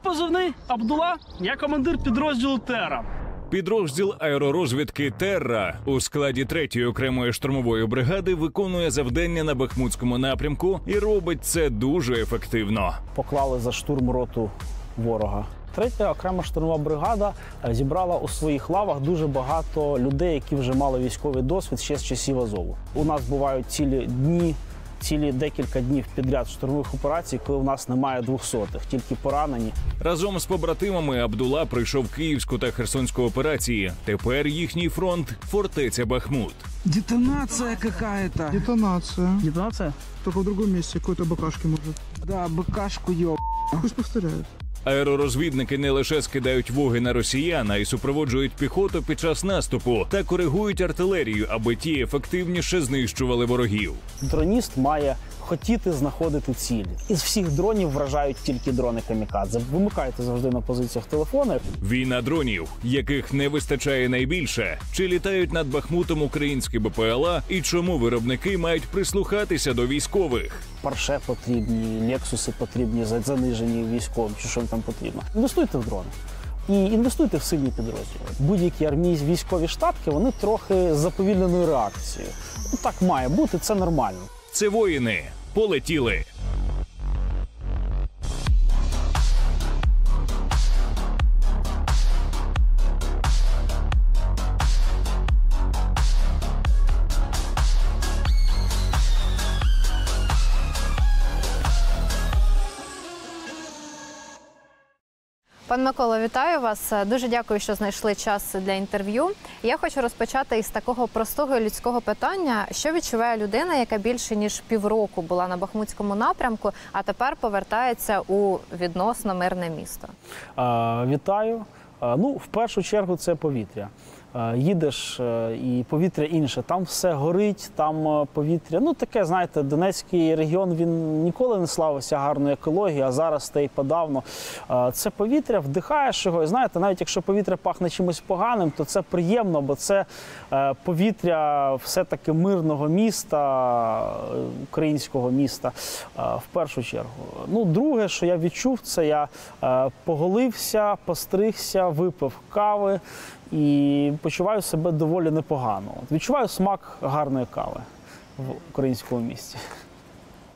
позивний Абдула, я командир підрозділу «Терра». Підрозділ аеророзвідки «Терра» у складі 3-ї окремої штурмової бригади виконує завдання на Бахмутському напрямку і робить це дуже ефективно. Поклали за штурм роту ворога. 3-я окрема штурмова бригада зібрала у своїх лавах дуже багато людей, які вже мали військовий досвід ще з часів Азову. У нас бувають цілі декілька днів підряд штурмових операцій, коли у нас немає 200-х, тільки поранені. Разом з побратимами Абдула пройшов Київську та Херсонську операції. Тепер їхній фронт – фортеця Бахмут. Детонация какая-то. Детонация. Детонація? Только в другом месте какой-то БКшки может. Да, быкашку ёб. Пусть повторяют. Аеророзвідники не лише скидають воги на росіян, а й супроводжують піхоту під час наступу та коригують артилерію, аби ті ефективніше знищували ворогів. Дроніст має хотіти знаходити цілі. Із всіх дронів вражають тільки дрони камікадзе. Вимикайте завжди на позиціях телефони. Війна дронів, яких не вистачає найбільше, чи літають над Бахмутом українські БПЛА, і чому виробники мають прислухатися до військових? Порше потрібні, лексуси потрібні, занижені військовим, чи що їм там потрібно. Інвестуйте в дрони. І інвестуйте в сильні підрозділи. Будь-які армійські військові штатки, вони трохи з заповільненою реакцією. Ну, так має бути, це нормально. Це воїни. Полетіли. Пан Микола, вітаю вас. Дуже дякую, що знайшли час для інтерв'ю. Я хочу розпочати із такого простого людського питання. Що відчуває людина, яка більше ніж півроку була на Бахмутському напрямку, а тепер повертається у відносно мирне місто? Вітаю. В першу чергу це повітря. Їдеш, і повітря інше. Там все горить, там повітря. Таке, знаєте, Донецький регіон, він ніколи не славився гарною екологією, а зараз те й подавно. Це повітря, вдихаєш його, і знаєте, навіть якщо повітря пахне чимось поганим, то це приємно, бо це повітря все-таки мирного міста, українського міста, в першу чергу. Друге, що я відчув, це я поголився, постригся, випив кави, і почуваю себе доволі непогано. Відчуваю смак гарної кави в українському місті.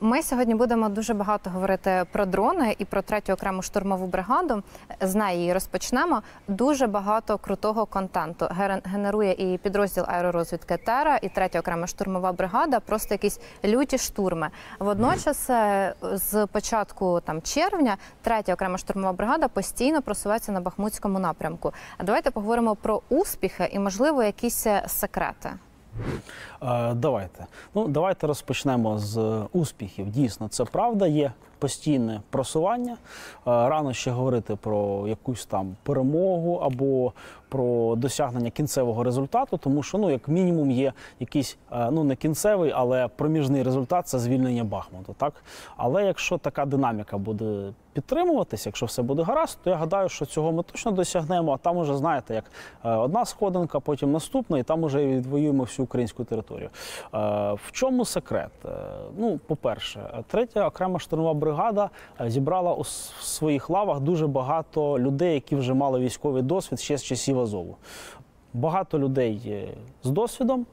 Ми сьогодні будемо дуже багато говорити про дрони і про 3-ю окрему штурмову бригаду. З неї розпочнемо. Дуже багато крутого контенту генерує і підрозділ аеророзвідки «Терра», і 3-я окрема штурмова бригада, просто якісь люті штурми. Водночас, з початку червня, 3-я окрема штурмова бригада постійно просувається на Бахмутському напрямку. Давайте поговоримо про успіхи і, можливо, якісь секрети. Давайте розпочнемо з успіхів. Дійсно, це правда, є постійне просування. Рано ще говорити про якусь там перемогу або про досягнення кінцевого результату, тому що, як мінімум, є якийсь, не кінцевий, але проміжний результат – це звільнення Бахмуту, так? Але якщо така динаміка буде підтримуватися, якщо все буде гаразд, то я гадаю, що цього ми точно досягнемо, а там уже, знаєте, як одна сходинка, потім наступна, і там уже відвоюємо всю українську територію. В чому секрет? По-перше, 3-я окрема штурмова бригада зібрала у своїх лавах дуже багато людей, які вже мали військовий досвід ще з часів Азову. Багато людей з досвідом,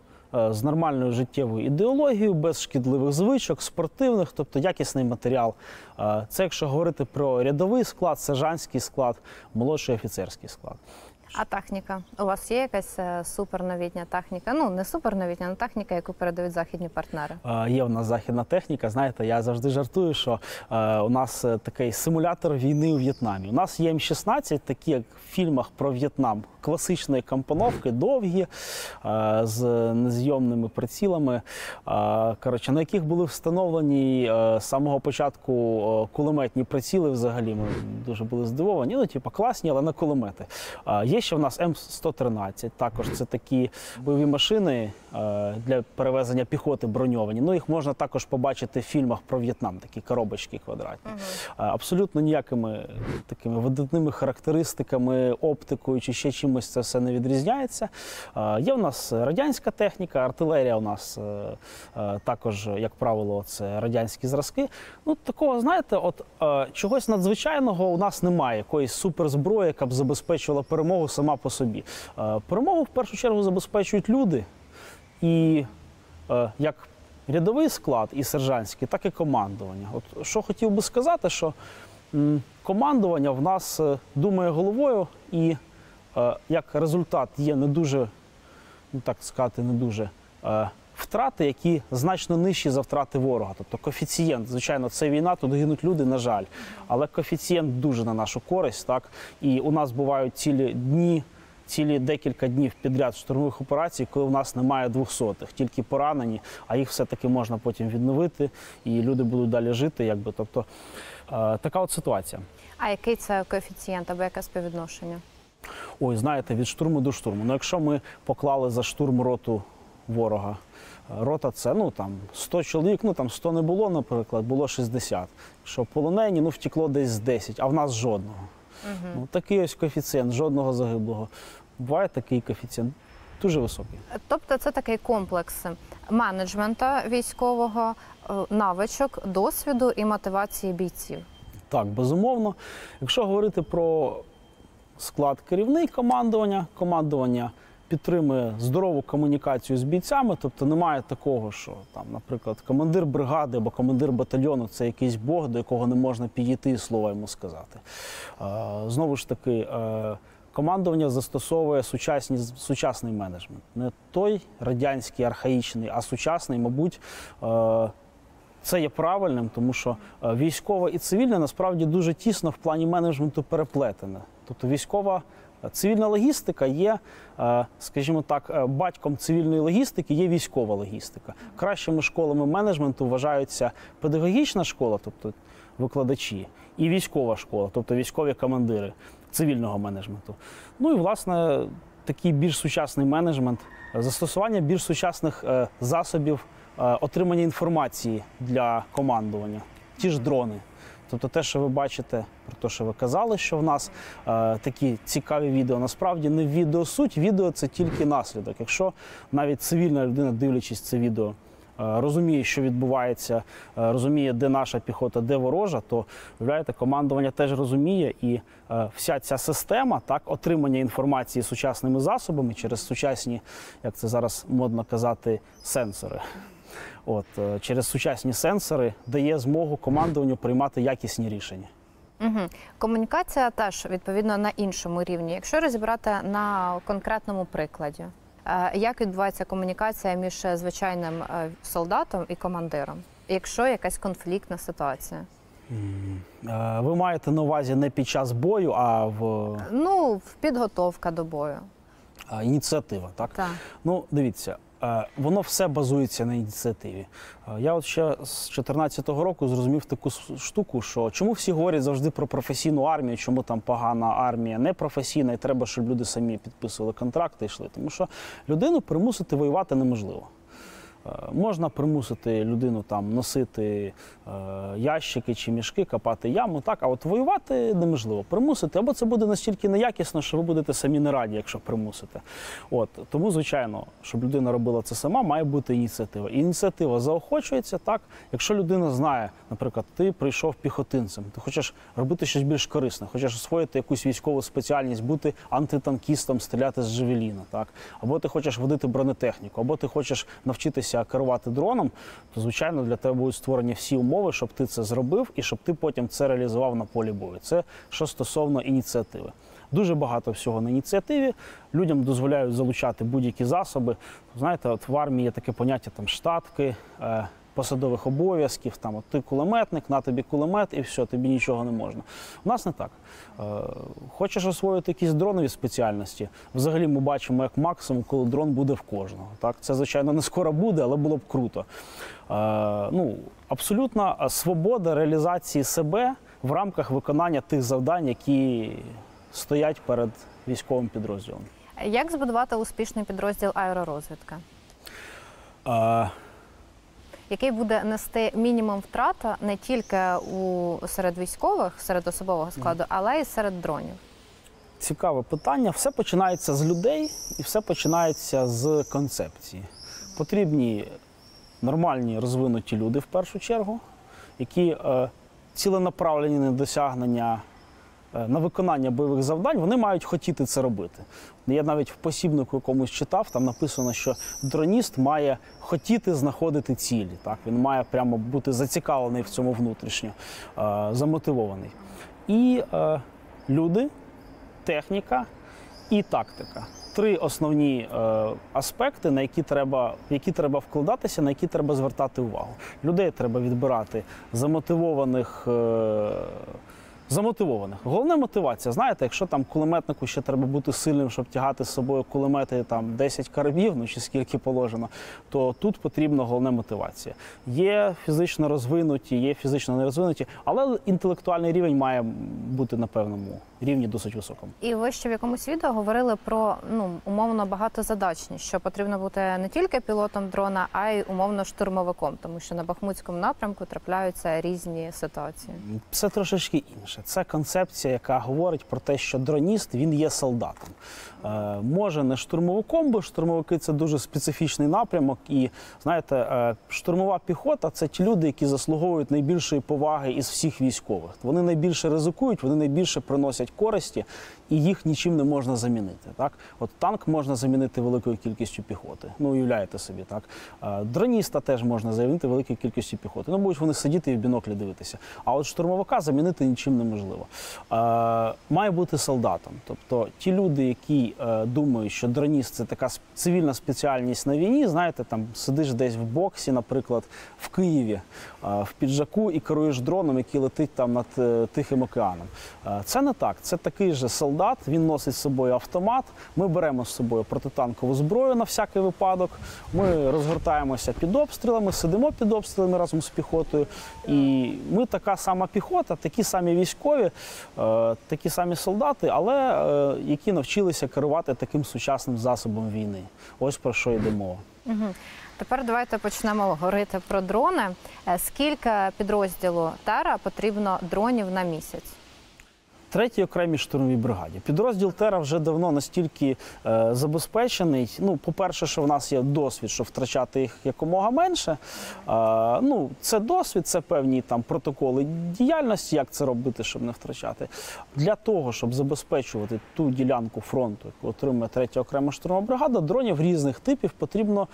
з нормальною життєвою ідеологією, без шкідливих звичок, спортивних, тобто якісний матеріал. Це якщо говорити про рядовий склад, сержантський склад, молодший офіцерський склад. А техніка? У вас є якась суперновітня техніка? Не суперновітня, але техніка, яку передають західні партнери. Є в нас західна техніка. Знаєте, я завжди жартую, що у нас такий симулятор війни у В'єтнамі. У нас є М-16, такі як в фільмах про В'єтнам. Класичної компоновки, довгі, з незйомними прицілами, на яких були встановлені з самого початку кулеметні приціли взагалі. Ми дуже були здивовані. Класні, але на кулемети. Є ще в нас М113, також це такі бойові машини для перевезення піхоти броньовані. Ну, їх можна також побачити в фільмах про В'єтнам, такі коробочки квадратні. Абсолютно ніякими такими видатними характеристиками, оптикою чи ще чимось це все не відрізняється. Є в нас радянська техніка, артилерія у нас також, як правило, це радянські зразки. Ну, такого, знаєте, от чогось надзвичайного у нас немає, якоїсь суперзброї, яка б забезпечувала перемогу сама по собі. Перемогу в першу чергу забезпечують люди, і як рядовий склад і сержантський, так і командування. От що хотів би сказати, що командування в нас думає головою, і як результат є не дуже, ну так сказати, не дуже втрати, які значно нижчі за втрати ворога. Тобто коефіцієнт, звичайно, це війна, тут гинуть люди, на жаль, але коефіцієнт дуже на нашу користь, так? І у нас бувають цілі декілька днів підряд штурмових операцій, коли у нас немає 200-х, тільки поранені, а їх все-таки можна потім відновити, і люди будуть далі жити, якби. Тобто така от ситуація. А який це коефіцієнт або яке співвідношення? Ой, знаєте, від штурму до штурму. Ну, якщо ми поклали за штурм роту ворога, рота це, ну, там, 100 чоловік, ну, там, 100 не було, наприклад, було 60. Якщо полонені, ну, втекло десь 10, а в нас жодного. Ну, такий ось коефіцієнт, жодного загиблого. Буває такий коефіцієнт, дуже високий. Тобто це такий комплекс менеджмента військового, навичок, досвіду і мотивації бійців. Так, безумовно. Якщо говорити про склад керівний командування підтримує здорову комунікацію з бійцями, тобто немає такого, що там, наприклад, командир бригади або командир батальйону – це якийсь бог, до якого не можна підійти і слова йому сказати. Знову ж таки, командування застосовує сучасний менеджмент. Не той радянський, архаїчний, а сучасний, мабуть, це є правильним, тому що військове і цивільне насправді дуже тісно в плані менеджменту переплетене. Тобто цивільна логістика є, скажімо так, батьком цивільної логістики є військова логістика. Кращими школами менеджменту вважаються педагогічна школа, тобто викладачі, і військова школа, тобто військові командири цивільного менеджменту. Ну і, власне, такий більш сучасний менеджмент, застосування більш сучасних засобів отримання інформації для командування, ті ж дрони. Тобто те, що ви бачите, про те, що ви казали, що в нас такі цікаві відео, насправді не відео суть, відео – це тільки наслідок. Якщо навіть цивільна людина, дивлячись це відео, розуміє, що відбувається, розуміє, де наша піхота, де ворожа, то, виявляєте, командування теж розуміє, і вся ця система, так, отримання інформації сучасними засобами через сучасні, як це зараз модно казати, сенсори. Через сучасні сенсори дає змогу командуванню приймати якісні рішення. Комунікація теж, відповідно, на іншому рівні. Якщо розібрати на конкретному прикладі, як відбувається комунікація між звичайним солдатом і командиром, якщо якась конфліктна ситуація? Ви маєте на увазі не під час бою, а в підготовка до бою. Ініціатива, так? Так. Ну, дивіться. Воно все базується на ініціативі. Я от ще з 2014 року зрозумів таку штуку, що чому всі говорять завжди про професійну армію, чому там погана армія непрофесійна, і треба, щоб люди самі підписували контракти і йшли. Тому що людину примусити воювати неможливо. Можна примусити людину там носити ящики чи мішки, копати яму, так, а от воювати неможливо. Примусити, або це буде настільки неякісно, що ви будете самі не раді, якщо примусите. Тому, звичайно, щоб людина робила це сама, має бути ініціатива. Ініціатива заохочується, так, якщо людина знає, наприклад, ти прийшов піхотинцем, ти хочеш робити щось більш корисне, хочеш освоїти якусь військову спеціальність, бути антитанкістом, стріляти з джавеліна, так, або ти хочеш водити бронетехніку, або ти хочеш навчитися керувати дроном, то, звичайно, для тебе будуть створені всі умови, щоб ти це зробив і щоб ти потім це реалізував на полі бою. Це що стосовно ініціативи. Дуже багато всього на ініціативі. Людям дозволяють залучати будь-які засоби. Знаєте, от в армії є таке поняття там штатки, посадових обов'язків, там от ти кулеметник, на тобі кулемет і все, тобі нічого не можна. У нас не так. Хочеш освоїти якісь дронові спеціальності, взагалі ми бачимо як максимум, коли дрон буде в кожного. Так? Це, звичайно, не скоро буде, але було б круто. Абсолютна свобода реалізації себе в рамках виконання тих завдань, які стоять перед військовим підрозділом. Як збудувати успішний підрозділ аеророзвідки? Який буде нести мінімум втрат не тільки серед військових, серед особового складу, але й серед дронів? Цікаве питання. Все починається з людей і все починається з концепції. Потрібні нормальні розвинуті люди в першу чергу, які ціленаправлені на досягнення, на виконання бойових завдань, вони мають хотіти це робити. Я навіть в посібнику якомусь читав, там написано, що дроніст має хотіти знаходити цілі. Так? Він має прямо бути зацікавлений в цьому внутрішньо, замотивований. І люди, техніка і тактика. Три основні аспекти, в які треба вкладатися, на які треба звертати увагу. Людей треба відбирати замотивованих. Головна мотивація. Знаєте, якщо там кулеметнику ще треба бути сильним, щоб тягати з собою кулемети там 10 карабів, ну чи скільки положено, то тут потрібна головна мотивація. Є фізично розвинуті, є фізично нерозвинуті, але інтелектуальний рівень має бути на певному рівні досить високому. І ви ще в якомусь відео говорили про умовно багатозадачність, що потрібно бути не тільки пілотом дрона, а й умовно штурмовиком, тому що на Бахмутському напрямку трапляються різні ситуації. Це трошечки інше. Це концепція, яка говорить про те, що дроніст, він є солдатом. Може не штурмовиком, бо штурмовики – це дуже специфічний напрямок. І, знаєте, штурмова піхота – це ті люди, які заслуговують найбільшої поваги із всіх військових. Вони найбільше ризикують, вони найбільше приносять користі, і їх нічим не можна замінити. Так? От танк можна замінити великою кількістю піхоти. Ну, уявляєте собі, так? Дроніста теж можна замінити великою кількістю піхоти. Ну, будуть вони сидіти і в біноклі дивитися. А от штурмовика замінити нічим неможливо. Має бути солдатом. Тобто ті люди, які думають, що дроніст – це така цивільна спеціальність на війні, знаєте, там сидиш десь в боксі, наприклад, в Києві, в піджаку і керуєш дроном, який летить там над Тихим океаном. Це не так. Це такий же солдат, він носить з собою автомат, ми беремо з собою протитанкову зброю на всякий випадок, ми розгортаємося під обстрілами, сидимо під обстрілами разом з піхотою, і ми така сама піхота, такі самі військові, такі самі солдати, але які навчилися керувати таким сучасним засобом війни. Ось про що йде мова. Угу. Тепер давайте почнемо говорити про дрони. Скільки підрозділу Терра потрібно дронів на місяць? 3-й окремій штурмовій бригаді. Підрозділ Терра вже давно настільки забезпечений. Ну, по-перше, що в нас є досвід, щоб втрачати їх якомога менше. Це досвід, це певні там протоколи діяльності, як це робити, щоб не втрачати. Для того, щоб забезпечувати ту ділянку фронту, яку отримує 3-я окрема штурмова бригада, дронів різних типів потрібно.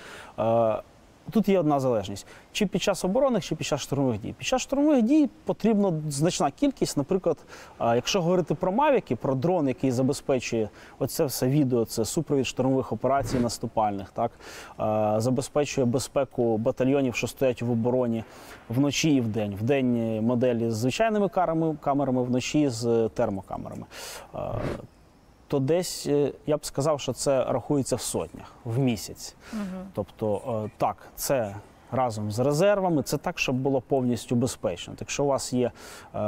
Тут є одна залежність. Чи під час оборонних, чи під час штурмових дій. Під час штурмових дій потрібна значна кількість. Наприклад, якщо говорити про мавіки, про дрон, який забезпечує оце все відео, це супровід штурмових операцій наступальних, так? Забезпечує безпеку батальйонів, що стоять в обороні вночі і вдень. Вдень моделі з звичайними камерами, вночі з термокамерами. То десь, я б сказав, що це рахується в сотнях, в місяць. Тобто, так, це разом з резервами, це так, щоб було повністю безпечно. Якщо у вас є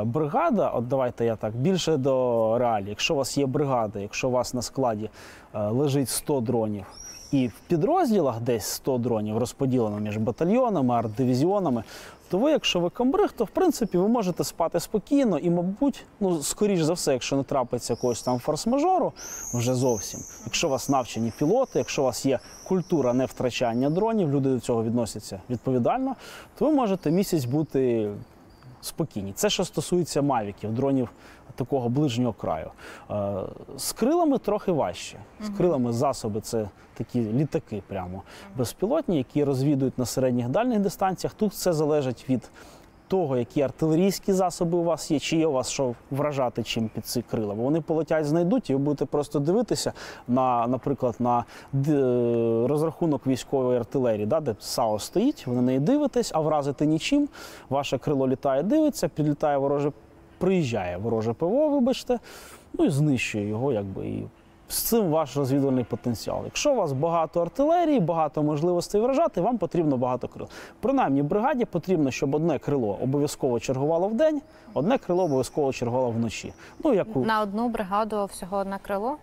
бригада, от давайте я так, більше до реалій, якщо у вас є бригада, якщо у вас на складі лежить 100 дронів, і в підрозділах десь 100 дронів розподілено між батальйонами, арт-дивізіонами, то ви, якщо ви комбриг, то в принципі ви можете спати спокійно і, мабуть, скоріш за все, якщо не трапиться якогось там форс-мажору вже зовсім, якщо у вас навчені пілоти, якщо у вас є культура не втрачання дронів, люди до цього відносяться відповідально, то ви можете місяць бути спокійні. Це що стосується мавіків, дронів такого ближнього краю. З крилами трохи важче. З крилами засоби – це такі літаки прямо безпілотні, які розвідують на середніх дальніх дистанціях. Тут все залежить від того, які артилерійські засоби у вас є, чи є у вас що вражати чим під ці крила. Бо вони полетять, знайдуть, і ви будете просто дивитися, наприклад, на розрахунок військової артилерії, де САУ стоїть, ви на неї дивитесь, а вразити нічим, ваше крило літає, дивиться, підлітає вороже, приїжджає вороже ПВО, вибачте, і знищує його, і з цим ваш розвідувальний потенціал. Якщо у вас багато артилерії, багато можливостей вражати, вам потрібно багато крил. Принаймні, бригаді потрібно, щоб одне крило обов'язково чергувало вдень, одне крило обов'язково чергувало вночі. Ну, як у... На одну бригаду всього одне крило?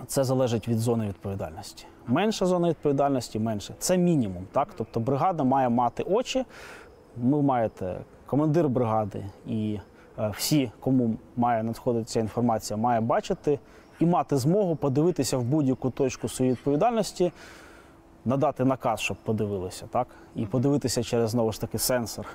Це залежить від зони відповідальності. Менша зона відповідальності – менше. Це мінімум. Так? Тобто бригада має мати очі, ви маєте командир бригади і всі, кому має надходити ця інформація, має бачити і мати змогу подивитися в будь-яку точку своєї відповідальності, надати наказ, щоб подивилися, так? І подивитися через, знову ж таки, сенсор.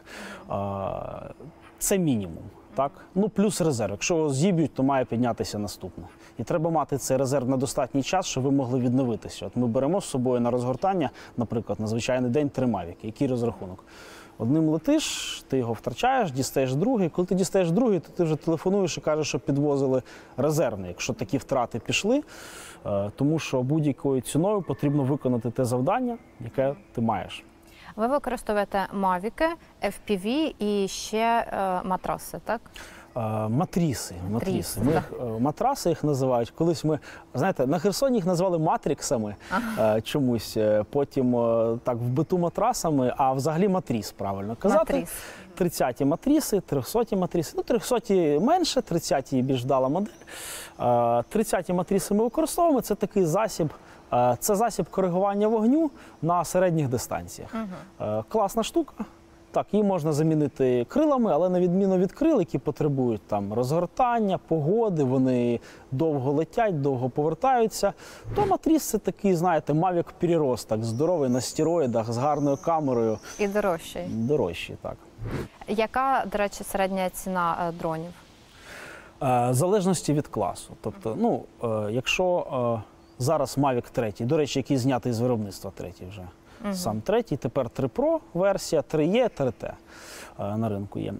Це мінімум. Так? Ну, плюс резерв. Якщо його зіб'ють, то має піднятися наступне. І треба мати цей резерв на достатній час, щоб ви могли відновитися. От ми беремо з собою на розгортання, наприклад, на звичайний день 3 мавіки. Який розрахунок? Одним летиш, ти його втрачаєш, дістаєш другий. Коли ти дістаєш другий, то ти вже телефонуєш і кажеш, що підвозили резервний, якщо такі втрати пішли. Тому що будь-якою ціною потрібно виконати те завдання, яке ти маєш. Ви використовуєте мавіки, FPV і ще матраси, так? Матріси. Так. Матраси їх називають. Колись ми, знаєте, на Херсоні їх називали матріксами чомусь, потім так в биту матрасами, а взагалі матріс, правильно казати. Матріс. 30-ті матріси, 300-ті матріси. Ну, 300-ті менше, 30-ті більш вдала модель. 30-ті матріси ми використовуємо. Це такий засіб. Це засіб коригування вогню на середніх дистанціях. Класна штука. Так, її можна замінити крилами, але на відміну від крил, які потребують там розгортання, погоди, вони довго летять, довго повертаються, то матріс – це такий, знаєте, мавік-переросток, здоровий, на стероїдах, з гарною камерою. І дорожчий. Дорожчий, так. Яка, до речі, середня ціна дронів? В залежності від класу. Тобто, ну, якщо зараз Mavic 3, до речі, який знятий з виробництва 3 вже, сам 3, тепер 3 Pro версія, 3E, 3T на ринку є.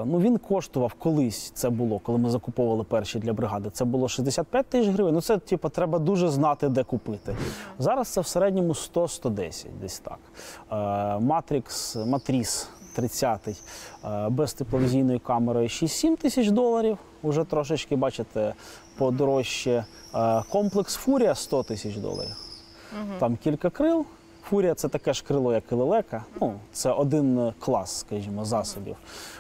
Ну, він коштував колись, це було, коли ми закуповували перші для бригади, це було 65 тисяч гривень. Ну, це, типу, треба дуже знати, де купити. Зараз це в середньому 100-110, десь так. Матріс 30 без тепловізійної камери 6-7 тисяч доларів, уже трошечки, бачите, подорожче. Комплекс Фурія 100 тисяч доларів. Там кілька крил. Фурія – це таке ж крило, як і лелека. Ну, це один клас, скажімо, засобів.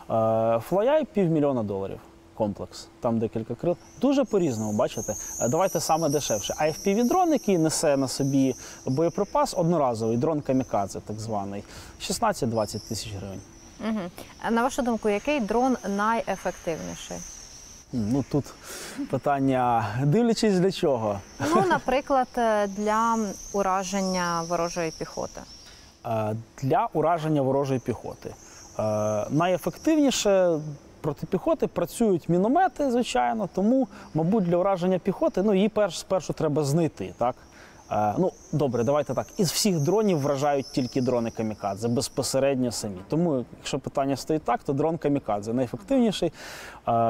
Флай-Ай – $500,000 комплекс. Там декілька крил. Дуже по-різному, бачите. Давайте саме дешевше. А FPV-дрон, який несе на собі боєприпас, одноразовий, дрон камікадзе, так званий, 16-20 тисяч гривень. На вашу думку, який дрон найефективніший? Ну, тут питання, дивлячись для чого. Ну, наприклад, для ураження ворожої піхоти. Для ураження ворожої піхоти. Найефективніше проти піхоти працюють міномети, звичайно, тому, мабуть, для ураження піхоти, ну, її спершу треба знайти, так? Ну, добре, давайте так. Із всіх дронів вражають тільки дрони камікадзе, безпосередньо самі. Тому, якщо питання стоїть так, то дрон камікадзе найефективніший.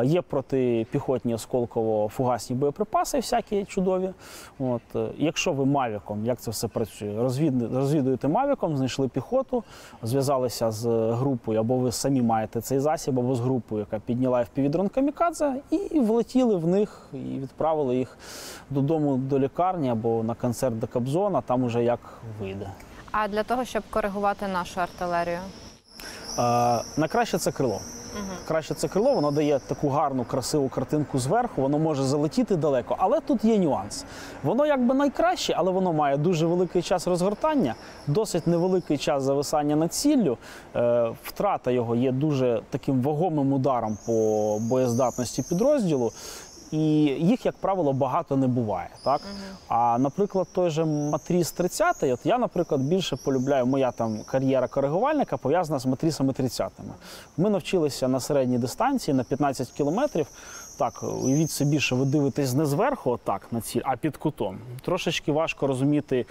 Є протипіхотні осколково-фугасні боєприпаси всякі чудові. От. Якщо ви мавіком, як це все працює? Розвідуєте мавіком, знайшли піхоту, зв'язалися з групою, або ви самі маєте цей засіб, або з групою, яка підняла FPV-дрон камікадзе, і влетіли в них, і відправили їх додому, до лікарні, або на концерт до Кобзона, там уже як вийде. А для того, щоб коригувати нашу артилерію? Найкраще це крило. Краще це крило, воно дає таку гарну, красиву картинку зверху, воно може залетіти далеко. Але тут є нюанс. Воно якби найкраще, але воно має дуже великий час розгортання, досить невеликий час зависання над ціллю. Втрата його є дуже таким вагомим ударом по боєздатності підрозділу. І їх, як правило, багато не буває. Так? А, наприклад, той же Матріс 30, от я, наприклад, більше полюбляю, моя там кар'єра коригувальника пов'язана з Матрісами 30-ми. Ми навчилися на середній дистанції, на 15 кілометрів. Так, уявіть собі, що ви дивитесь не зверху, отак, на ціль, а під кутом. Трошечки важко розуміти,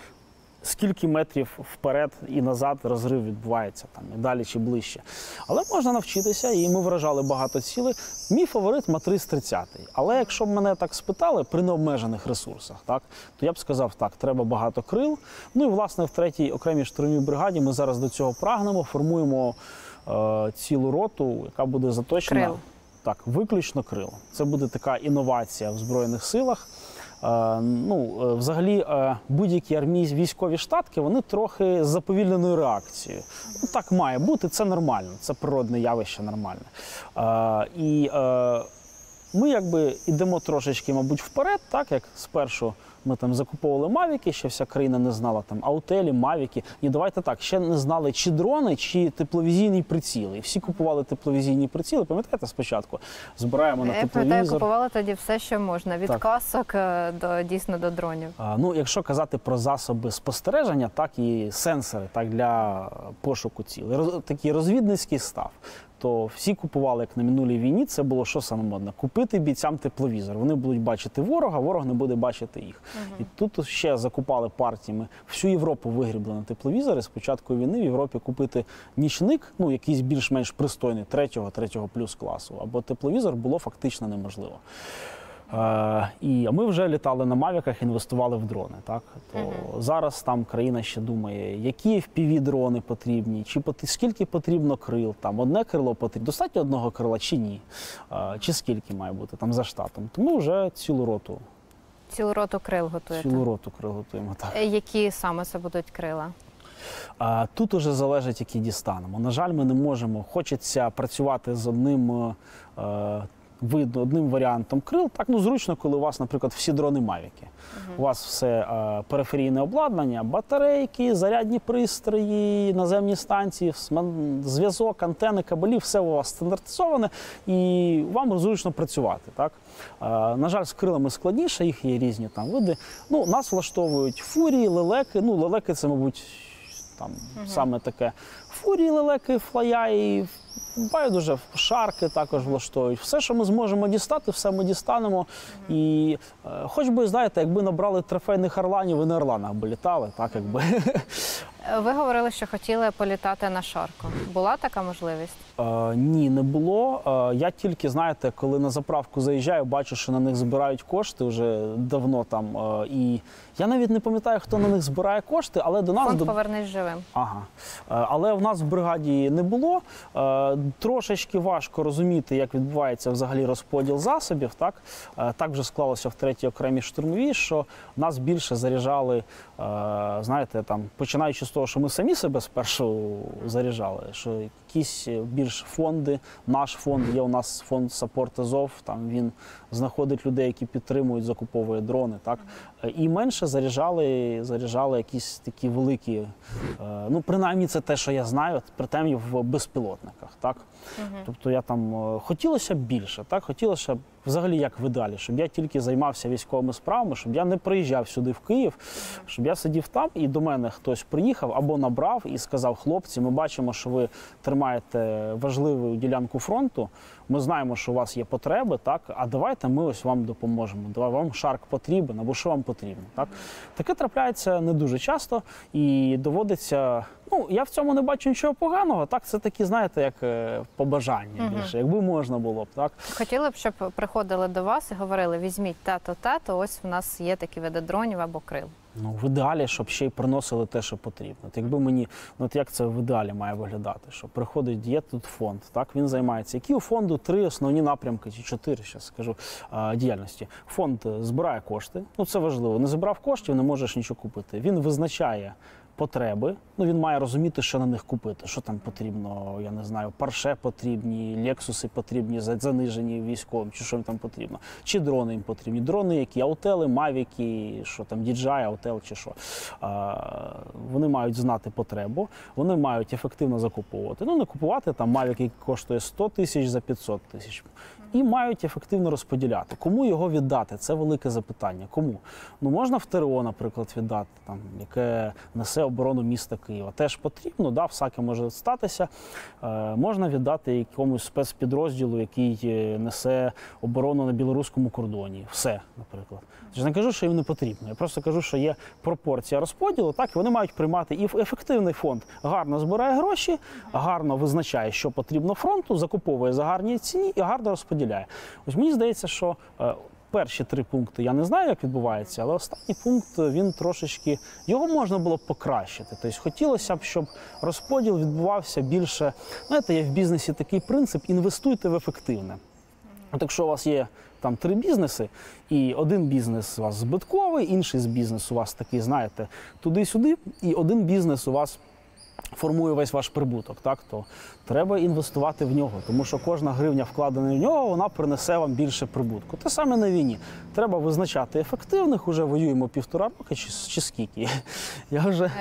скільки метрів вперед і назад розрив відбувається, там, і далі чи ближче. Але можна навчитися, і ми вражали багато цілей. Мій фаворит Матріс 30. Але якщо б мене так спитали, при необмежених ресурсах, так, то я б сказав, так, треба багато крил. Ну і, власне, в 3-й окремій штурмовій бригаді ми зараз до цього прагнемо, формуємо цілу роту, яка буде заточена. Крил. Так, виключно крил. Це буде така інновація в Збройних силах. взагалі будь-які військові штатки, вони трохи з заповільненою реакцією. Ну, так має бути, це нормально, це природне явище нормальне. Ми якби йдемо трошечки, мабуть, вперед, так, як спершу ми там закуповували мавіки, ще вся країна не знала там аутелі, мавіки. І давайте так, ще не знали чи дрони, чи тепловізійні приціли. І всі купували тепловізійні приціли, пам'ятаєте, спочатку збираємо на тепловізор. Я пам'ятаю, купували тоді все, що можна, від касок дійсно до дронів. Якщо казати про засоби спостереження, так і сенсори, так, для пошуку цілей. Такий розвідницький став. То всі купували, як на минулій війні, це було що саме модно? Купити бійцям тепловізор. Вони будуть бачити ворога, ворог не буде бачити їх. І тут ще закупали партіями. Всю Європу вигрібли на тепловізори. З початку війни в Європі купити нічник, якийсь більш-менш пристойний, третього плюс класу, або тепловізор було фактично неможливо. І ми вже літали на мавіках, інвестували в дрони. Так? То зараз там країна ще думає, які FPV-дрони потрібні, скільки потрібно крил, там одне крило потрібно, достатньо одного крила чи ні, чи скільки має бути там за штатом. Тому вже цілу роту крил готуєте? Цілу роту крил готуємо, так. Які саме це будуть крила? Тут уже залежить, які дістанемо. На жаль, ми не можемо. Хочеться працювати з одним одним варіантом крил. Так, зручно, коли у вас, наприклад, всі дрони мавіки. У вас все периферійне обладнання, батарейки, зарядні пристрої, наземні станції, зв'язок, антени, кабелі, все у вас стандартизоване і вам зручно працювати. Так? На жаль, з крилами складніше, їх є різні там види. Нас влаштовують фурії, лелеки. Лелеки це, мабуть, там саме таке. Фурії, лелеки, флаяї, байдуже, шарки також влаштовують. Все, що ми зможемо дістати, все ми дістанемо. І хоч би, знаєте, якби набрали трофейних орланів, ви на орланах би літали, так якби. Ви говорили, що хотіли політати на шарку. Була така можливість? Ні, не було. Я тільки, знаєте, коли на заправку заїжджаю, бачу, що на них збирають кошти вже давно там. І я навіть не пам'ятаю, хто на них збирає кошти, але до нас... Фонд «Повернись живим». Ага. Але в нас в бригаді не було. Трошечки важко розуміти, як відбувається взагалі розподіл засобів. Так вже склалося в 3-й окремій штурмовій, що нас більше заряджали, знаєте, там, починаючи з того, що ми самі себе спершу заряджали, що якісь більш фонди, наш фонд, є у нас фонд «Саппорт Азов», там він знаходить людей, які підтримують, закуповує дрони, так? І менше заряджали якісь такі великі, принаймні це те, що я знаю, принаймні в безпілотниках, так? Тобто я там, хотілося б більше, так? Хотілося б взагалі як в ідеалі, щоб я тільки займався військовими справами, щоб я не приїжджав сюди в Київ, щоб я сидів там і до мене хтось приїхав або набрав і сказав: хлопці, ми бачимо, що ви тримаєте важливу ділянку фронту, ми знаємо, що у вас є потреби, так? А давайте ми ось вам допоможемо, вам шарк потрібен або що вам потрібно. Так? Таке трапляється не дуже часто і доводиться... я в цьому не бачу нічого поганого, так, це такі, знаєте, як побажання більше, якби можна було б, так. Хотіли б, щоб приходили до вас і говорили: візьміть те-то, ось в нас є такі види дронів або крил. В ідеалі, щоб ще й приносили те, що потрібно. Якби мені, як це в ідеалі має виглядати, що приходить, є тут фонд, так, він займається. Які у фонду 3 основні напрямки, чи 4, зараз скажу, діяльності. Фонд збирає кошти, це важливо, не зібрав коштів, не можеш нічого купити. Він визначає потреби, він має розуміти, що на них купити, що там потрібно, я не знаю, парше потрібні, лексуси потрібні, занижені військовим, чи що їм там потрібно, чи дрони їм потрібні. Дрони які, аутели, мавіки, що там, DJI, аутел чи що. Вони мають знати потребу, вони мають ефективно закуповувати. Не купувати там мавік, який коштує 100 тисяч за 500 тисяч. І мають ефективно розподіляти. Кому його віддати? Це велике запитання. Кому? Можна в ТРО, наприклад, віддати, там, яке несе оборону міста Києва. Теж потрібно, всяке може статися. Можна віддати якомусь спецпідрозділу, який несе оборону на білоруському кордоні. Все, наприклад. Я не кажу, що їм не потрібно. Я просто кажу, що є пропорція розподілу, так, і вони мають приймати. І ефективний фонд гарно збирає гроші, гарно визначає, що потрібно фронту, закуповує за гарній ціні і гарно розподіляє. Ось мені здається, що перші 3 пункти я не знаю, як відбувається, але останній пункт, він трошечки, його можна було б покращити. Тобто хотілося б, щоб розподіл відбувався більше, знаєте, є в бізнесі такий принцип: інвестуйте в ефективне. От якщо у вас є там 3 бізнеси, і один бізнес у вас збитковий, інший бізнес у вас такий, знаєте, туди-сюди, і один бізнес у вас формує весь ваш прибуток, так, то треба інвестувати в нього, тому що кожна гривня, вкладена в нього, вона принесе вам більше прибутку. Те саме на війні. Треба визначати ефективних, уже воюємо 1,5 роки чи скільки. Я вже...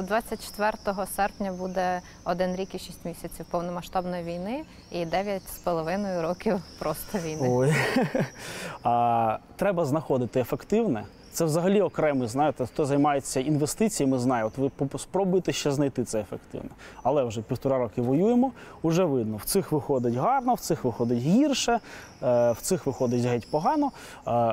24 серпня буде 1 рік і 6 місяців повномасштабної війни і 9,5 років просто війни. Ой. Треба знаходити ефективне. Це взагалі окремий, знаєте, хто займається інвестиціями, знає, от ви спробуйте ще знайти це ефективно. Але вже 1,5 роки воюємо, вже видно, в цих виходить гарно, в цих виходить гірше, в цих виходить геть погано.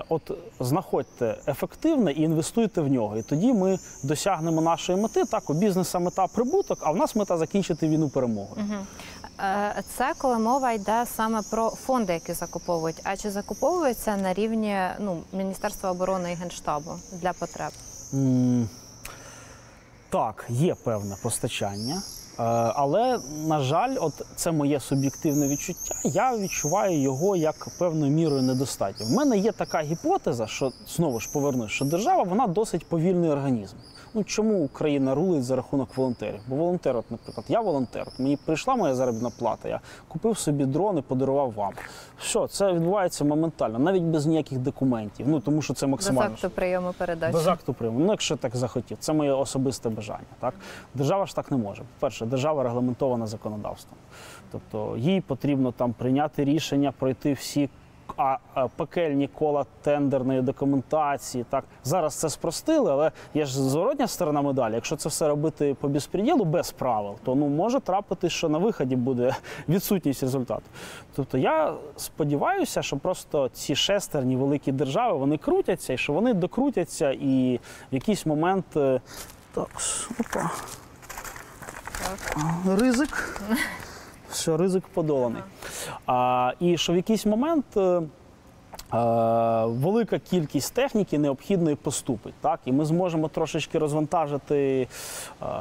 От знаходьте ефективне і інвестуйте в нього. І тоді ми досягнемо нашої мети. Так, у бізнесу мета прибуток, а в нас мета закінчити війну перемогою. Це коли мова йде саме про фонди, які закуповують. А чи закуповуються на рівні Міністерства оборони і Генштабу для потреб? Так, є певне постачання. Але, на жаль, от це моє суб'єктивне відчуття, я відчуваю його як певною мірою недостатньо. В мене є така гіпотеза, що, знову ж повернусь, що держава, вона досить повільний організм. Чому Україна рулить за рахунок волонтерів? Бо волонтер, от, наприклад, я волонтер, мені прийшла моя заробітна плата, я купив собі дрон і подарував вам. Все, це відбувається моментально, навіть без ніяких документів, тому що це максимально... Без акту прийому передачі. Без акту прийому, якщо так захотів. Це моє особисте бажання. Так? Держава ж так не може. По-перше, держава регламентована законодавством. Тобто їй потрібно там прийняти рішення, пройти всі пекельні кола тендерної документації. Так. Зараз це спростили, але є ж зворотня сторона медалі. Якщо це все робити по безпреділу, без правил, то може трапити, що на виході буде відсутність результату. Тобто я сподіваюся, що просто ці шестерні великі держави, вони крутяться, і що вони докрутяться, і в якийсь момент... Так, опа. Ризик. Все, ризик подоланий. І що в якийсь момент велика кількість техніки необхідної поступить. Так? І ми зможемо трошечки розвантажити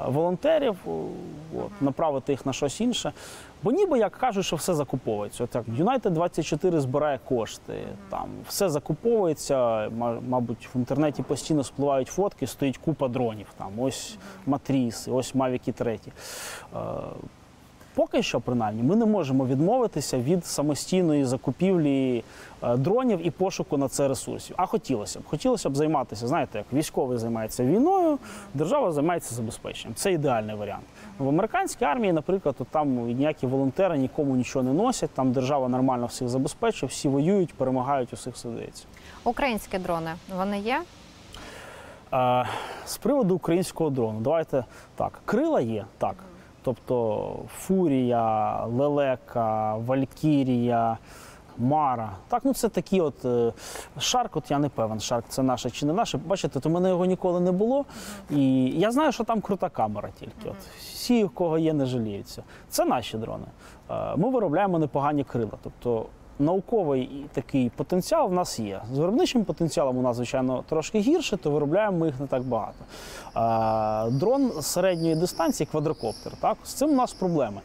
волонтерів, направити їх на щось інше. Бо ніби як кажуть, що все закуповується. От як United24 збирає кошти, там все закуповується, мабуть, в інтернеті постійно спливають фотки, стоїть купа дронів. Там, ось Матріс, ось Мавіки 3. Поки що, принаймні, ми не можемо відмовитися від самостійної закупівлі дронів і пошуку на це ресурсів. А хотілося б. Хотілося б займатися, знаєте, як військовий займається війною, держава займається забезпеченням. Це ідеальний варіант. В американській армії, наприклад, там ніякі волонтери нікому нічого не носять, там держава нормально всіх забезпечує, всі воюють, перемагають, усіх все дається. Українські дрони, вони є? З приводу українського дрону, давайте так, крила є, так. Тобто Фурія, Лелека, Валькірія, Мара. Так, це такі от... Шарк, от я не певен, Шарк це наше чи не наше. Бачите, то в мене його ніколи не було. І я знаю, що там крута камера тільки. От, всі, у кого є, не жаліються. Це наші дрони. Ми виробляємо непогані крила. Тобто науковий такий потенціал в нас є. З виробничим потенціалом у нас, звичайно, трошки гірше, то виробляємо ми їх не так багато. Дрон середньої дистанції, квадрокоптер, так? З цим у нас проблеми.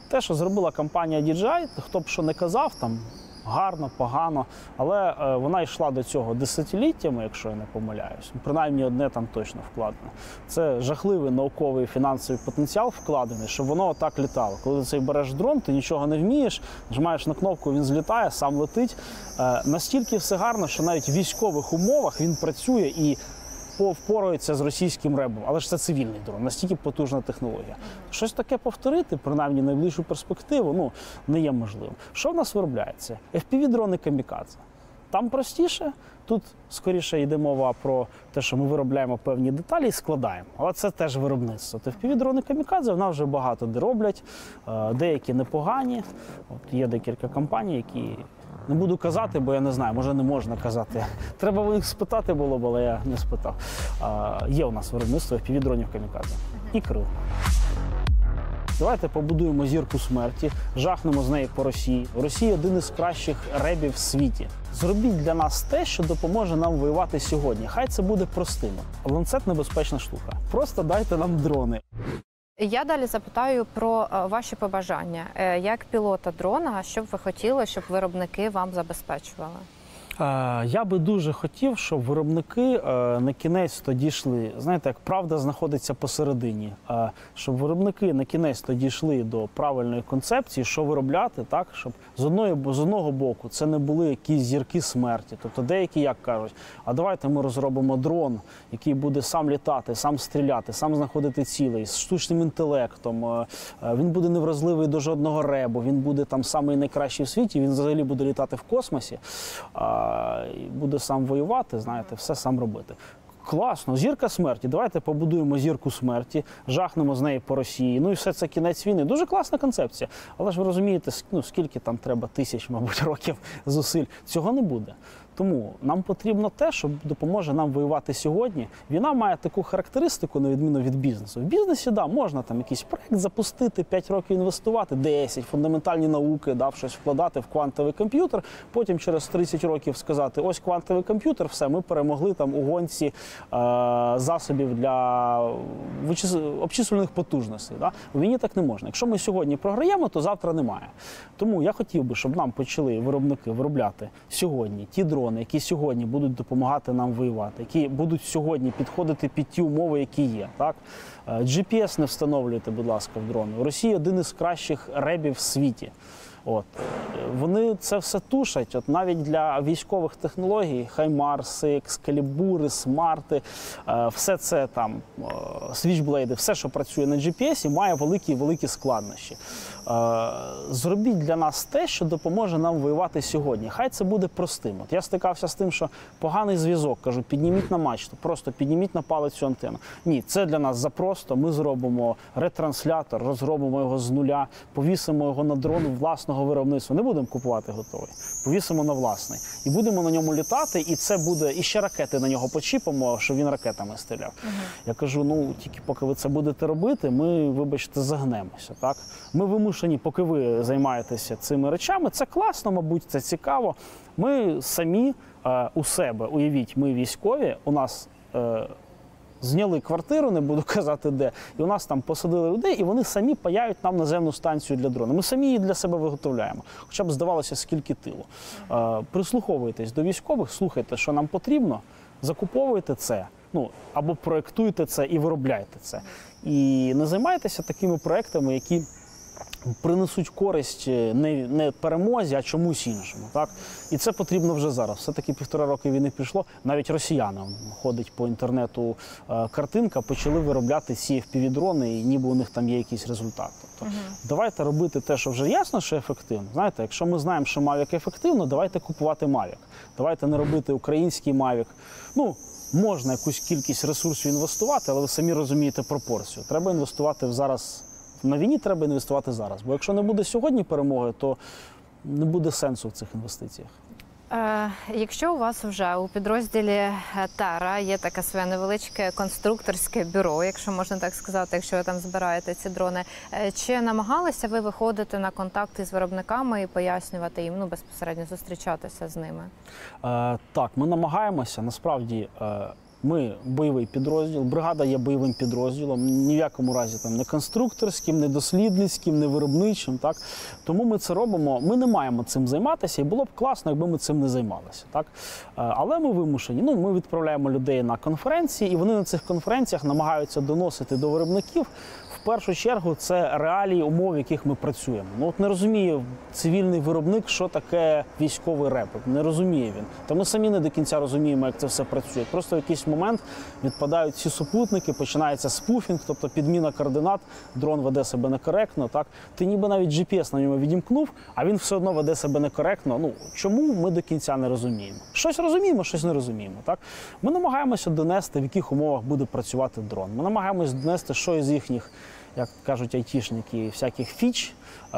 Те, що зробила компанія DJI, хто б що не казав, там гарно, погано, але вона йшла до цього десятиліттями, якщо я не помиляюсь. Принаймні одне там точно вкладено. Це жахливий науковий фінансовий потенціал вкладений, щоб воно отак літало. Коли ти цей береш дрон, ти нічого не вмієш, нажимаєш на кнопку, він злітає, сам летить. Настільки все гарно, що навіть в військових умовах він працює і впорається з російським ребом. Але ж це цивільний дрон, настільки потужна технологія. Щось таке повторити, принаймні найближчу перспективу, не є можливим. Що в нас виробляється? FPV-дрони камікадзе. Там простіше, тут скоріше йде мова про те, що ми виробляємо певні деталі і складаємо. Але це теж виробництво. FPV-дрони камікадзе в нас вже багато де роблять, деякі непогані. От є декілька компаній, які... Не буду казати, бо я не знаю, може не можна казати. Треба в них спитати було б, але я не спитав. Є у нас виробництво FPV-дронів камікадзе і крил. Давайте побудуємо зірку смерті, жахнемо з неї по Росії. Росія – один із кращих ребів в світі. Зробіть для нас те, що допоможе нам воювати сьогодні. Хай це буде простим. Ланцет – небезпечна штука. Просто дайте нам дрони. Я далі запитаю про ваші побажання. Як пілота дрона, що б ви хотіли, щоб виробники вам забезпечували? Я би дуже хотів, щоб виробники на кінець то дійшли, знаєте, як правда знаходиться посередині, щоб виробники на кінець то дійшли до правильної концепції, що виробляти, так, щоб з одного боку це не були якісь зірки смерті. Тобто деякі як кажуть, а давайте ми розробимо дрон, який буде сам літати, сам стріляти, сам знаходити цілей, з штучним інтелектом, він буде невразливий до жодного ребу, він буде там самий найкращий в світі, він взагалі буде літати в космосі. Буде сам воювати, знаєте, все сам робити. Класно, зірка смерті. Давайте побудуємо зірку смерті, жахнемо з неї по Росії. Ну і все це кінець війни. Дуже класна концепція. Але ж ви розумієте, скільки там треба тисяч, мабуть, років зусиль. Цього не буде. Тому нам потрібно те, що допоможе нам воювати сьогодні. Війна має таку характеристику, на відміну від бізнесу. В бізнесі, да, можна там якийсь проект запустити, 5 років інвестувати, 10, фундаментальні науки, дав щось вкладати в квантовий комп'ютер, потім через 30 років сказати, ось квантовий комп'ютер, все, ми перемогли там у гонці засобів для обчислювальних потужностей. Да? У війні так не можна. Якщо ми сьогодні програємо, то завтра немає. Тому я хотів би, щоб нам почали виробники виробляти сьогодні ті дрони, які сьогодні будуть допомагати нам воювати, які будуть сьогодні підходити під ті умови, які є. Так? GPS не встановлюйте, будь ласка, в дрони. У Росії один із кращих ребів в світі. От. Вони це все тушать. От навіть для військових технологій, хаймарси, екскалібури, смарти, все це там, свічблейди, все, що працює на GPS, має великі складнощі. Зробіть для нас те, що допоможе нам воювати сьогодні. Хай це буде простим. От я стикався з тим, що поганий зв'язок, кажу, підніміть на мачту, просто підніміть на палець цю антенну. Ні, це для нас запросто. Ми зробимо ретранслятор, розробимо його з нуля, повісимо його на дрон власного виробництва. Не будемо купувати готовий. Повісимо на власний. І будемо на ньому літати, і це буде, і ще ракети на нього почіпимо, щоб він ракетами стріляв. Я кажу, ну, тільки поки ви це будете робити, ми, вибачте, загнемося, так? Ми вимушені, поки ви займаєтеся цими речами, це класно, мабуть, це цікаво. Ми самі у себе, уявіть, ми військові, у нас зняли квартиру, не буду казати де, і у нас там посадили людей, і вони самі паяють нам наземну станцію для дрона. Ми самі її для себе виготовляємо. Хоча б здавалося, скільки тилу. Прислуховуйтесь до військових, слухайте, що нам потрібно, закуповуйте це, ну, або проєктуйте це і виробляйте це. І не займайтеся такими проєктами, які принесуть користь не перемозі, а чомусь іншому. Так? І це потрібно вже зараз. Все-таки 1,5 роки війни пішло. Навіть росіянам ходить по інтернету картинка, почали виробляти CFPV-дрони, і ніби у них там є якийсь результат. Тобто, давайте робити те, що вже ясно, що ефективно. Знаєте, якщо ми знаємо, що Mavic ефективно, давайте купувати Mavic. Давайте не робити український Mavic. Ну, можна якусь кількість ресурсів інвестувати, але ви самі розумієте пропорцію. Треба інвестувати зараз. На війні треба інвестувати зараз, бо якщо не буде сьогодні перемоги, то не буде сенсу в цих інвестиціях. Якщо у вас вже у підрозділі Terra є таке своє невеличке конструкторське бюро, якщо можна так сказати, якщо ви там збираєте ці дрони, чи намагалися ви виходити на контакти з виробниками і пояснювати їм, ну, безпосередньо зустрічатися з ними? Так, ми намагаємося, насправді, ми бойовий підрозділ, бригада є бойовим підрозділом, ні в якому разі там не конструкторським, не дослідницьким, не виробничим. Так? Тому ми це робимо, ми не маємо цим займатися, і було б класно, якби ми цим не займалися. Так? Але ми вимушені, ну, ми відправляємо людей на конференції, і вони на цих конференціях намагаються доносити до виробників, в першу чергу, це реалії умов, в яких ми працюємо. Ну, от не розуміє цивільний виробник, що таке військовий реп. Не розуміє він. Та ми самі не до кінця розуміємо, як це все працює. Просто в якийсь момент відпадають ці супутники, починається спуфінг, тобто підміна координат, дрон веде себе некоректно. Так? Ти ніби навіть GPS на ньому відімкнув, а він все одно веде себе некоректно. Ну, чому, ми до кінця не розуміємо. Щось розуміємо, щось не розуміємо. Так? Ми намагаємося донести, в яких умовах буде працювати дрон. Ми намагаємося донести, що із їхніх, як кажуть айтішники, всяких фіч,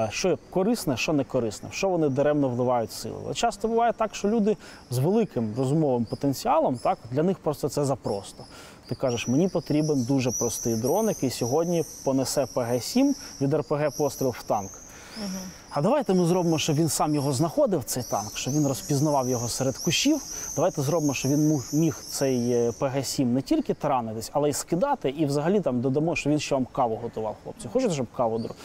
що корисне, що не корисне, в що вони даремно вливають сили. Але часто буває так, що люди з великим розумовим потенціалом, так, для них просто це запросто. Ти кажеш, мені потрібен дуже простий дрон, який сьогодні понесе ПГ-7 від РПГ постріл в танк. А давайте ми зробимо, щоб він сам його знаходив, цей танк, щоб він розпізнавав його серед кущів. Давайте зробимо, щоб він міг цей ПГ-7 не тільки таранитись, але й скидати. І взагалі там додамо, що він ще вам каву готував, хлопці. Хочете, щоб каву дрон?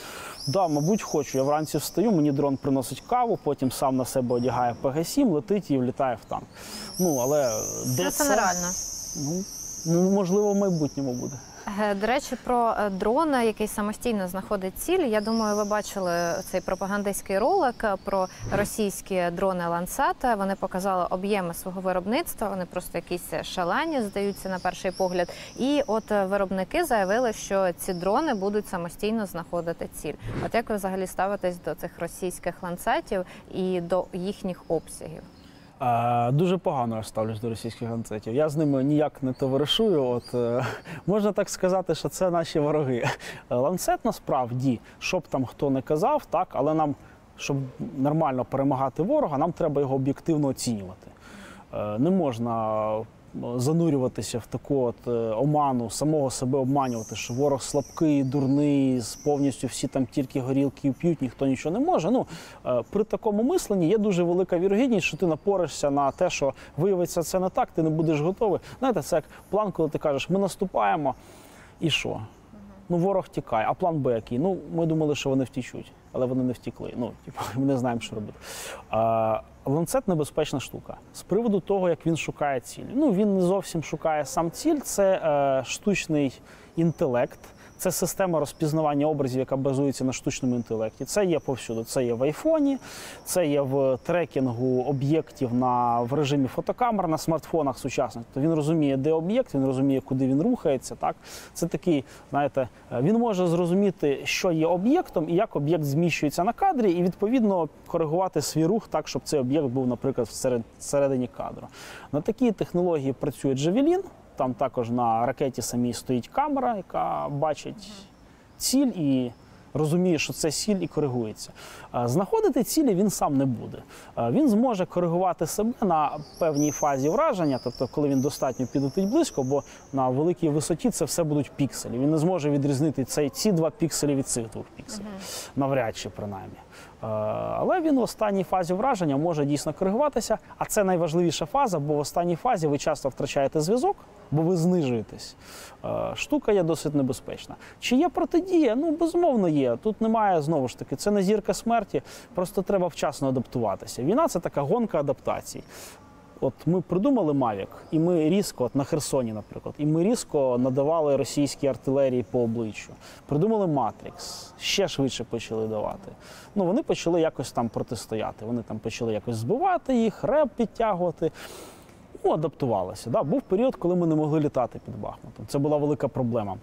Да, мабуть, хочу. Я вранці встаю, мені дрон приносить каву, потім сам на себе одягає ПГ-7, летить і влітає в танк. Ну, але де Це нереально. Ну, можливо, в майбутньому буде. До речі, про дрона, який самостійно знаходить ціль. Я думаю, ви бачили цей пропагандистський ролик про російські дрони Lancet. Вони показали об'єми свого виробництва, вони просто якісь шалені, здаються на перший погляд. І от виробники заявили, що ці дрони будуть самостійно знаходити ціль. От як ви взагалі ставитесь до цих російських ланцетів і до їхніх обсягів? Дуже погано я ставлюсь до російських ланцетів. Я з ними ніяк не товаришую. Можна так сказати, що це наші вороги. Ланцет насправді, що б там хто не казав, так, але нам, щоб нормально перемагати ворога, нам треба його об'єктивно оцінювати. Не можна занурюватися в таку оману, самого себе обманювати, що ворог слабкий, дурний, повністю всі там тільки горілки п'ють, ніхто нічого не може. При такому мисленні є дуже велика вірогідність, що ти напоришся на те, що виявиться це не так, ти не будеш готовий. Знаєте, це як план, коли ти кажеш, ми наступаємо, і що? Ворог тікає. А план Б який? Ми думали, що вони втічуть, але вони не втікли. Ми не знаємо, що робити. Ланцет – небезпечна штука. З приводу того, як він шукає ціль. Він не зовсім шукає сам ціль, це штучний інтелект. Це система розпізнавання образів, яка базується на штучному інтелекті. Це є повсюди. Це є в айфоні, це є в трекінгу об'єктів в режимі фотокамер на смартфонах сучасних. То він розуміє, де об'єкт, він розуміє, куди він рухається. Так? Це такий, знаєте, він може зрозуміти, що є об'єктом і як об'єкт зміщується на кадрі, і відповідно коригувати свій рух так, щоб цей об'єкт був, наприклад, всередині кадру. На такій технології працює Джавелін. Там також на ракеті самій стоїть камера, яка бачить ціль і розуміє, що це ціль, і коригується. Знаходити цілі він сам не буде. Він зможе коригувати себе на певній фазі враження, тобто коли він достатньо підлетить близько, бо на великій висоті це все будуть пікселі. Він не зможе відрізнити ці 2 пікселі від цих 2 пікселів. Навряд чи, принаймні. Але він в останній фазі враження може дійсно коригуватися, а це найважливіша фаза, бо в останній фазі ви часто втрачаєте зв'язок, бо ви знижуєтесь. Штука є досить небезпечна. Чи є протидія? Безумовно є. Тут немає, знову ж таки, це не зірка смерті, просто треба вчасно адаптуватися. Війна – це така гонка адаптацій. Ми придумали Mavic, і ми різко, на Херсоні, наприклад, і ми різко надавали російській артилерії по обличчю. Придумали Matrix, ще швидше почали давати. Вони почали якось там протистояти, вони там почали якось збивати їх, реп підтягувати. Адаптувалися. Був період, коли ми не могли літати під Бахмутом. Це була велика проблема.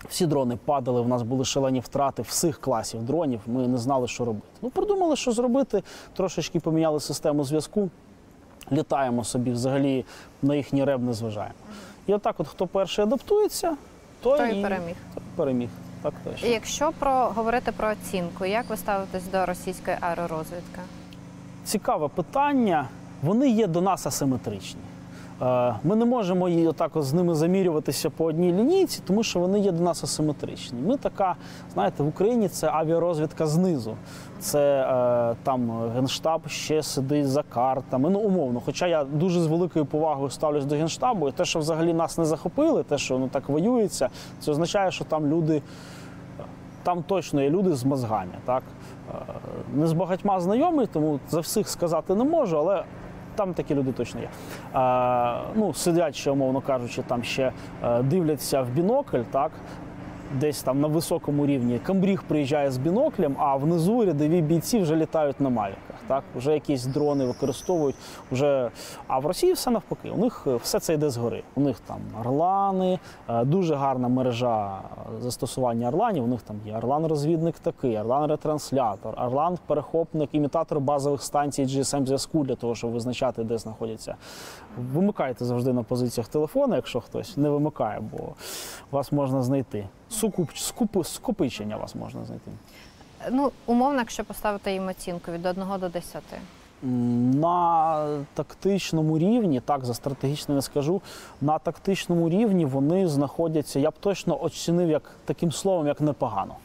Всі дрони падали, в нас були шалені втрати всіх класів дронів, ми не знали, що робити. Придумали, що зробити, трошечки поміняли систему зв'язку, літаємо собі, взагалі на їхній реп не зважаємо. І отак хто перший адаптується, той і переміг. Так точно. Якщо говорити про оцінку, як ви ставитесь до російської аеророзвідки? Цікаве питання. Вони є до нас асиметричні. Ми не можемо з ними замірюватися по одній лінійці, тому що вони є до нас асиметричні. Ми така, знаєте, в Україні це авіарозвідка знизу. Це там Генштаб ще сидить за картами, умовно. Хоча я дуже з великою повагою ставлюсь до Генштабу, і те, що взагалі нас не захопили, те, що так воюється, це означає, що там точно є люди з мозгами. Так? Не з багатьма знайомий, тому за всіх сказати не можу, але там такі люди точно є. Сидять ще, умовно кажучи, там ще дивляться в бінокль, так? Десь там на високому рівні. Камбріг приїжджає з біноклем, а внизу рядові бійці вже літають на мавіках. Так? Вже якісь дрони використовують. А в Росії все навпаки. У них все це йде згори. У них там орлани, дуже гарна мережа застосування орланів. У них там є орлан-розвідник такий, орлан-ретранслятор, орлан-перехопник, імітатор базових станцій GSM-зв'язку для того, щоб визначати, де знаходяться. Вимикайте завжди на позиціях телефона, якщо хтось не вимикає, бо вас можна знайти. Скупичення вас можна знайти. Умовно, якщо поставити їм оцінку від 1 до 10? На тактичному рівні, так, за стратегічно не скажу, на тактичному рівні вони знаходяться, я б точно оцінив таким словом, як непогано.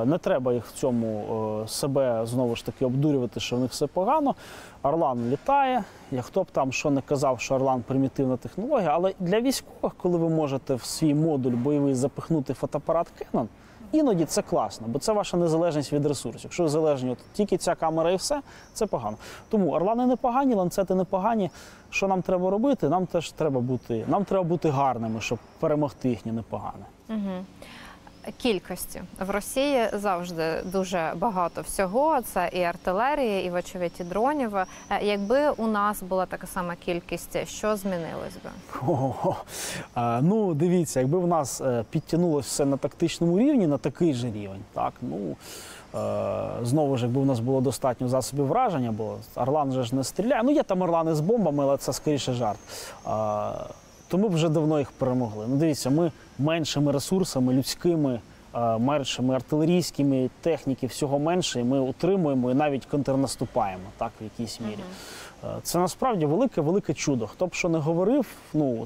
Не треба їх в цьому себе знову ж таки обдурювати, що в них все погано. Орлан літає, хто б там що не казав, що Орлан примітивна технологія, але для військових, коли ви можете в свій модуль бойовий запихнути фотоапарат Canon, іноді це класно, бо це ваша незалежність від ресурсів. Якщо ви залежні от тільки ця камера і все, це погано. Тому Орлани непогані, ланцети непогані. Що нам треба робити? Нам треба бути гарними, щоб перемогти їхнє непогане. Кількості. В Росії завжди дуже багато всього. Це і артилерії, і, вочевидь, і дронів. Якби у нас була така сама кількість, що змінилось би? Ну, дивіться, якби в нас підтягнулося все на тактичному рівні, на такий же рівень, так, знову ж, якби в нас було достатньо засобів враження, бо Орлан же ж не стріляє. Ну, є там Орлани з бомбами, але це скоріше жарт. То ми б вже давно їх перемогли. Ну, дивіться, ми меншими ресурсами, людськими, меншими артилерійськими, техніки, всього менше, і ми утримуємо і навіть контрнаступаємо, так, в якійсь мірі. Це насправді велике чудо. Хто б що не говорив,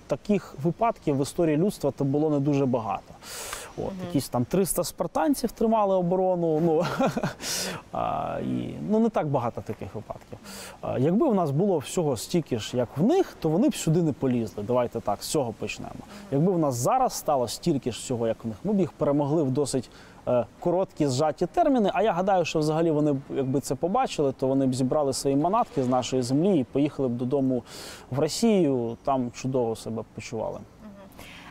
таких випадків в історії людства то було не дуже багато. Якісь там 300 спартанців тримали оборону, не так багато таких випадків. Якби в нас було всього стільки ж, як в них, то вони б сюди не полізли. Давайте так, з цього почнемо. Якби в нас зараз стало стільки ж всього, як в них, ми б їх перемогли в досить короткі, зжаті терміни, а я гадаю, що взагалі вони б, якби це побачили, то вони б зібрали свої манатки з нашої землі і поїхали б додому в Росію, там чудово себе почували.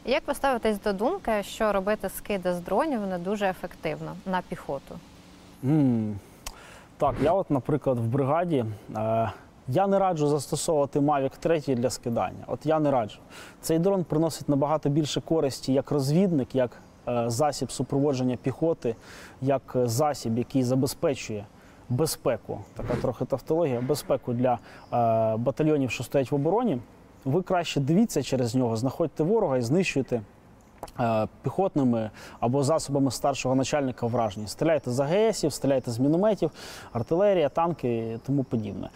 Як ви ставитесь до думки, що робити скиди з дронів не дуже ефективно на піхоту? Так, я от, наприклад, в бригаді, я не раджу застосовувати Mavic 3 для скидання. От я не раджу. Цей дрон приносить набагато більше користі як розвідник, як засіб супроводження піхоти, як засіб, який забезпечує безпеку, така трохи тавтологія, безпеку для батальйонів, що стоять в обороні. Ви краще дивіться через нього, знаходьте ворога і знищуйте піхотними або засобами старшого начальника враження. Стріляйте з АГСів, стріляйте з мінометів, артилерія, танки і тому подібне.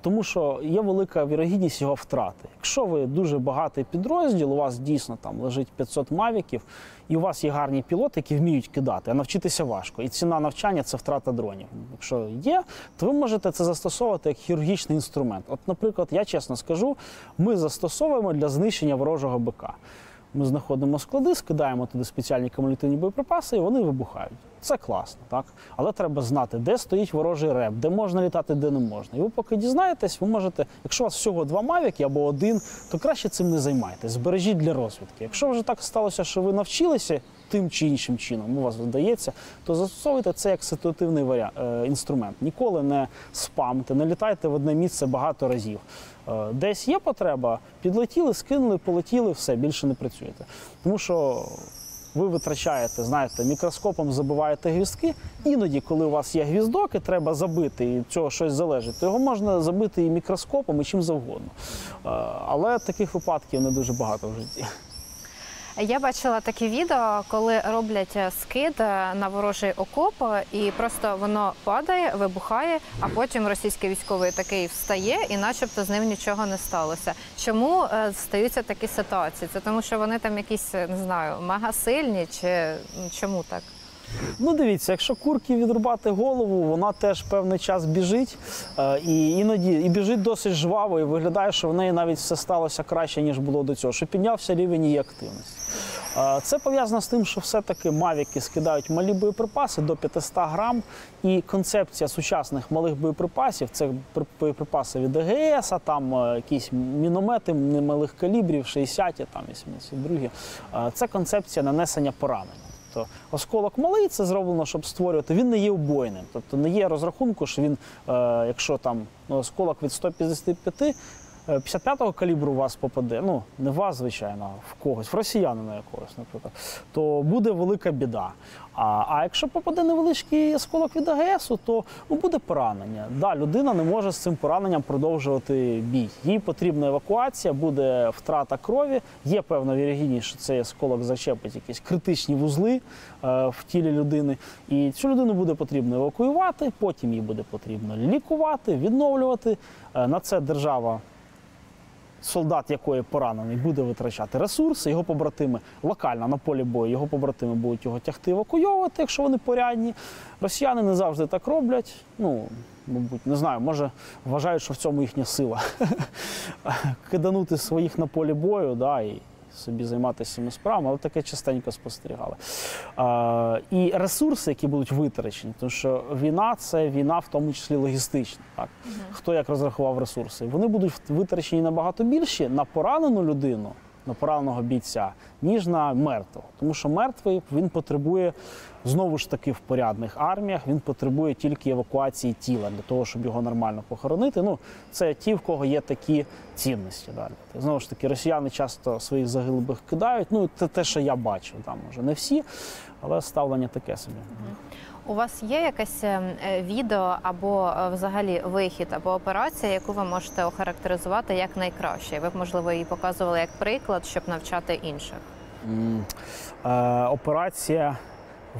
Тому що є велика вірогідність його втрати. Якщо ви дуже багатий підрозділ, у вас дійсно там лежить 500 мавіків, і у вас є гарні пілоти, які вміють кидати, а навчитися важко. І ціна навчання – це втрата дронів. Якщо є, то ви можете це застосовувати як хірургічний інструмент. От, наприклад, я чесно скажу, ми застосовуємо для знищення ворожого БК. Ми знаходимо склади, скидаємо туди спеціальні кумулятивні боєприпаси, і вони вибухають. Це класно, так? Але треба знати, де стоїть ворожий реп, де можна літати, де не можна. І ви поки дізнаєтесь, ви можете, якщо у вас всього 2 мавіки або 1, то краще цим не займайтесь, збережіть для розвідки. Якщо вже так сталося, що ви навчилися тим чи іншим чином, у вас вдається, то застосовуйте це як ситуативний інструмент. Ніколи не спамте, не літайте в одне місце багато разів. Десь є потреба, підлетіли, скинули, полетіли, все, більше не працюєте. Тому що ви витрачаєте, знаєте, мікроскопом забиваєте гвіздки. Іноді, коли у вас є гвіздок і треба забити, і від цього щось залежить, то його можна забити і мікроскопом, і чим завгодно. Але таких випадків не дуже багато в житті. Я бачила такі відео, коли роблять скид на ворожий окоп, і просто воно падає, вибухає, а потім російський військовий такий встає, і начебто з ним нічого не сталося. Чому стаються такі ситуації? Це тому, що вони там якісь, не знаю, мегасильні, чи чому так? Ну, дивіться, якщо курки відрубати голову, вона теж певний час біжить, і іноді і біжить досить жваво, і виглядає, що в неї навіть все сталося краще, ніж було до цього, що піднявся рівень її активності. Це пов'язано з тим, що все-таки мавіки скидають малі боєприпаси до 500 грам, і концепція сучасних малих боєприпасів, це боєприпаси від АГС, там якісь міномети немалих калібрів, 60-ті, там 82-ті, це концепція нанесення поранення. Тобто осколок малий, це зроблено, щоб створювати, він не є убойним. Тобто не є розрахунку, що він, якщо там осколок від 155, 55-го калібру у вас попаде, ну, не вас, звичайно, а в когось, в росіянина якогось, наприклад, то буде велика біда. А якщо попаде невеличкий осколок від АГСу, то буде поранення. Да, людина не може з цим пораненням продовжувати бій. Їй потрібна евакуація, буде втрата крові, є певна вірогідність, що цей осколок зачепить якісь критичні вузли в тілі людини. І цю людину буде потрібно евакуювати, потім їй буде потрібно лікувати, відновлювати. На це держава солдат, якої поранений, буде витрачати ресурси, його побратими локально на полі бою, його побратими будуть його тягти, евакуйовувати, якщо вони порядні. Росіяни не завжди так роблять. Ну, мабуть, не знаю, може вважають, що в цьому їхня сила. Киданути своїх на полі бою, да, і собі займатися цими справами, але таке частенько спостерігали. І ресурси, які будуть витрачені, тому що війна – це війна в тому числі логістична. Так? Хто як розрахував ресурси? Вони будуть витрачені набагато більше на поранену людину, на пораненого бійця, ніж на мертвого. Тому що мертвий, він потребує, знову ж таки, в порядних арміях, він потребує тільки евакуації тіла для того, щоб його нормально похоронити. Ну, це ті, в кого є такі цінності. Далі. Знову ж таки, росіяни часто своїх загиблих кидають. Ну, це те, що я бачив, там, може, не всі, але ставлення таке собі. У вас є якесь відео або взагалі вихід, або операція, яку ви можете охарактеризувати як найкраще? Ви б, можливо, її показували як приклад, щоб навчати інших? Операція.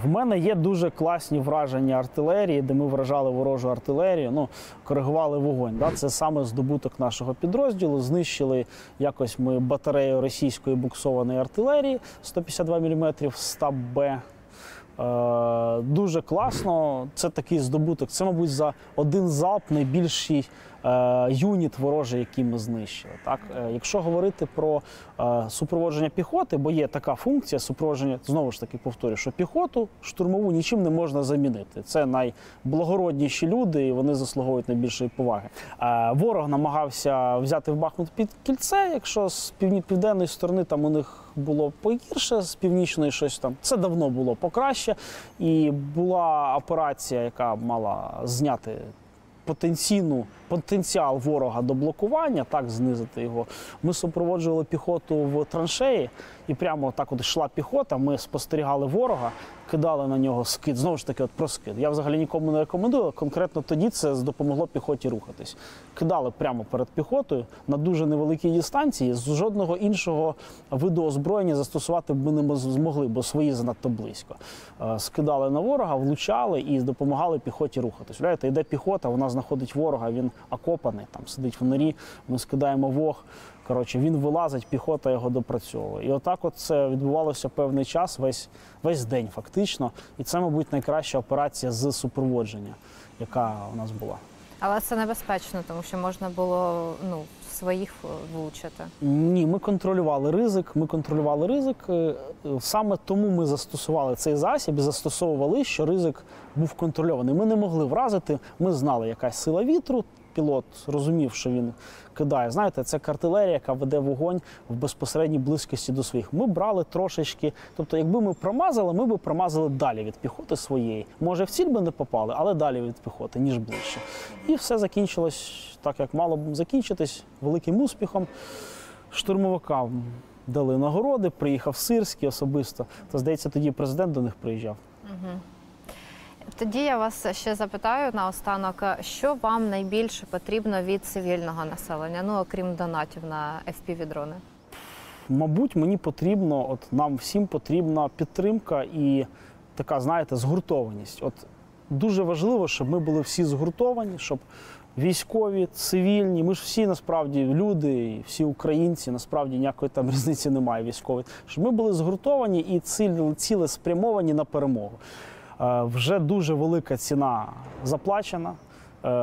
В мене є дуже класні враження артилерії, де ми вражали ворожу артилерію, ну, коригували вогонь. Да? Це саме здобуток нашого підрозділу. Знищили якось ми батарею російської буксованої артилерії 152 мм СТАБ-Б. Дуже класно, це такий здобуток. Це, мабуть, за один залп найбільший юніт ворожий, який ми знищили. Так? Якщо говорити про супроводження піхоти, бо є така функція супроводження, знову ж таки повторюю, що піхоту штурмову нічим не можна замінити. Це найблагородніші люди, і вони заслуговують найбільшої поваги. Ворог намагався взяти в Бахмут під кільце, якщо з південної сторони там у них було погірше, з північної щось там. Це давно було покраще. І була операція, яка мала зняти потенціал ворога до блокування, так, знизити його. Ми супроводжували піхоту в траншеї, і прямо так от йшла піхота, ми спостерігали ворога, кидали на нього скид, знову ж таки, от про скид. Я взагалі нікому не рекомендую, конкретно тоді це допомогло піхоті рухатись. Кидали прямо перед піхотою на дуже невеликій дистанції, з жодного іншого виду озброєння застосувати б ми не змогли, бо свої занадто близько. Скидали на ворога, влучали і допомагали піхоті рухатись. Уявляєте, йде піхота, вона знаходить ворога, він окопаний, там сидить в норі, ми скидаємо вог. Коротше, він вилазить, піхота його допрацьовує. І отак от це відбувалося певний час, весь день фактично. І це, мабуть, найкраща операція з супроводження, яка у нас була. Але це небезпечно, тому що можна було своїх влучити. Ні, ми контролювали ризик. Саме тому ми застосували цей засіб і застосовували, що ризик був контрольований. Ми не могли вразити, ми знали, яка сила вітру. Пілот розумів, що він кидає. Знаєте, це артилерія, яка веде вогонь в безпосередній близькості до своїх. Ми брали трошечки, тобто якби ми промазали, ми б промазали далі від піхоти своєї. Може, в ціль би не попали, але далі від піхоти, ніж ближче. І все закінчилось так, як мало б закінчитись, великим успіхом. Штурмовикам дали нагороди, приїхав Сирський особисто. То, здається, тоді президент до них приїжджав. Тоді я вас ще запитаю наостанок, що вам найбільше потрібно від цивільного населення, окрім донатів на FPV-дрони? Мабуть, мені потрібно, нам всім потрібна підтримка і така, знаєте, згуртованість. Дуже важливо, щоб ми були всі згуртовані, щоб військові, цивільні, ми ж всі насправді люди, і всі українці, насправді ніякої там різниці немає військової, щоб ми були згуртовані і цілеспрямовані на перемогу. Вже дуже велика ціна заплачена.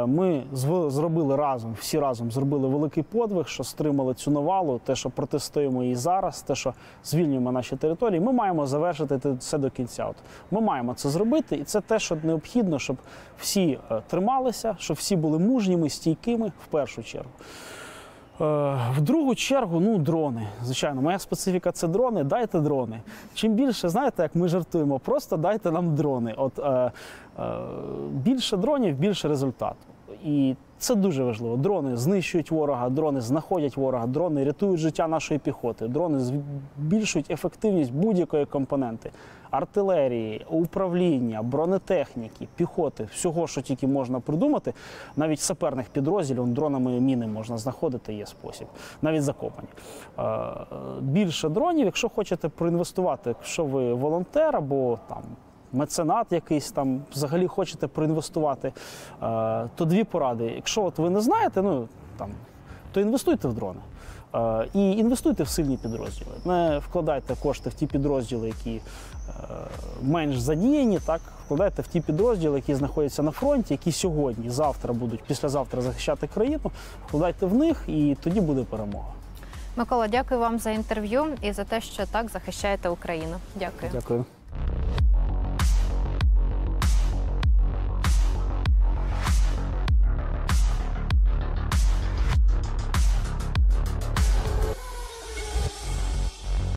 Ми зробили всі разом зробили великий подвиг, що стримали цю навалу, те, що протистоїмо її зараз, те, що звільнюємо наші території. Ми маємо завершити це до кінця. Ми маємо це зробити, і це те, що необхідно, щоб всі трималися, щоб всі були мужніми, стійкими в першу чергу. В другу чергу, дрони. Звичайно, моя специфіка – це дрони. Дайте дрони. Чим більше, знаєте, як ми жартуємо, просто дайте нам дрони. Більше дронів, більше результату. І це дуже важливо. Дрони знищують ворога, дрони знаходять ворога, дрони рятують життя нашої піхоти, дрони збільшують ефективність будь-якої компоненти. Артилерії, управління, бронетехніки, піхоти, всього, що тільки можна придумати. Навіть саперних підрозділів дронами міни можна знаходити, є спосіб. Навіть закопані. Більше дронів, якщо хочете проінвестувати, якщо ви волонтер або меценат якийсь взагалі хочете проінвестувати, то дві поради. Якщо ви не знаєте, то інвестуйте в дрони. І інвестуйте в сильні підрозділи. Не вкладайте кошти в ті підрозділи, які менш задіяні, так? Вкладайте в ті підрозділи, які знаходяться на фронті, які сьогодні, завтра будуть, післязавтра захищати країну. Вкладайте в них, і тоді буде перемога. Микола, дякую вам за інтерв'ю і за те, що так захищаєте Україну. Дякую. Дякую.